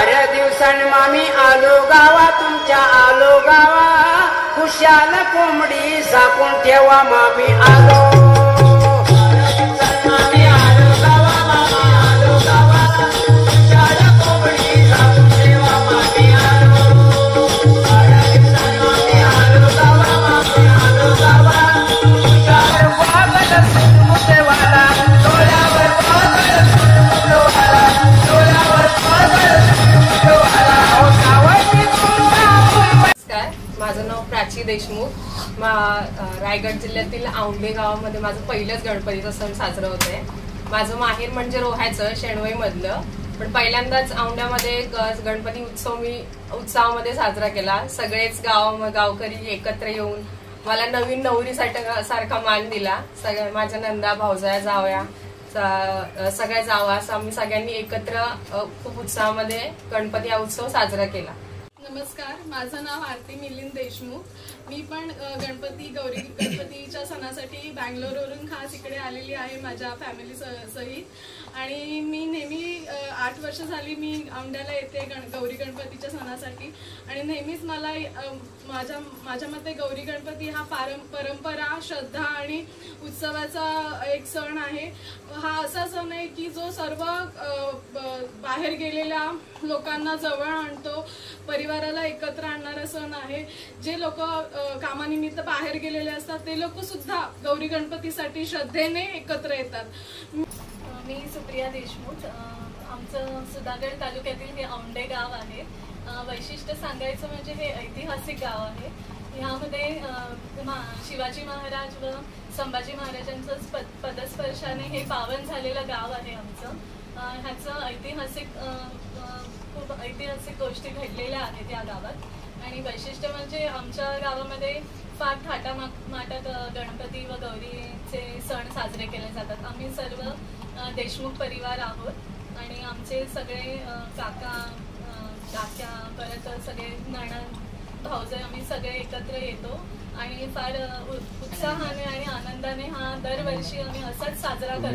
साऱ्या दिवसांनी मामी आलो गावा तुमच्या आलो गावा खुशाल कोंबडी झाकून ठेवा मामी आलो माझं नाव प्राची देशमुख। रायगड जिल्ह्यातील औंढे गावामध्ये माझं पहिलंच गणपतीचा सण साजरा होत आहे। माझं माहेर म्हणजे रोह्याचं शेणवई मधलं, पण पहिल्यांदाच औंढ्यामध्ये गणपती उत्सव मी उत्साहामध्ये साजरा केला। सगळेच गावकरी एकत्र येऊन मला नवीन नवरीसारखा मान दिला। सगळ्या माझ्या नंदा भावजाया जावया सगळ्या जावा आम्ही सगळ्यांनी एकत्र खूप उत्साहामध्ये गणपती हा उत्सव साजरा केला। नमस्कार, माझं नाव आरती मिलिंद देशमुख। मी पण गणपतीच्या सणासाठी बँगलोरवरून खास इकडे आलेली आहे माझ्या फॅमिली सहित। आणि मी नेहमी 8 वर्ष झाली मी औंढ्याला येते गौरी गणपतीच्या सणासाठी। आणि नेहमीच मला माझ्या मते गौरी गणपती हा परंपरा, श्रद्धा आणि उत्सवाचा एक सण आहे। हा असा सण आहे की जो सर्व बाहेर गेलेल्या लोकांना जवळ आणतो, परिवाराला एकत्र आणणारा सण आहे। जे लोक कामानिमित्त बाहेर गेलेले असतात ते लोक सुद्धा गौरी गणपतीसाठी श्रद्धेने एकत्र येतात। मी सुप्रिया देशमुख। आमचं सुधागड तालुक्यातील हे औंढे गाव आहे। वैशिष्ट्य सांगायचं म्हणजे हे ऐतिहासिक गाव आहे। ह्यामध्ये शिवाजी महाराज व संभाजी महाराजांचं पदस्पर्शाने हे पावन झालेलं गाव आहे आमचं। ह्याचं खूप ऐतिहासिक गोष्टी घडलेल्या आहेत या गावात। आणि वैशिष्ट्य म्हणजे आमच्या गावामध्ये फार थाटामाटात गणपती व गौरीचे सण साजरे केले जातात। आम्ही सर्व देशमुख परिवार आहोत आणि आमचे सगळे काक्या परत सगळे नणंद भाऊजे आम्ही सगळे एकत्र येतो आणि फार उत्साहाने आणि आनंदाने हा दरवर्षी आम्ही असाच साजरा करतो।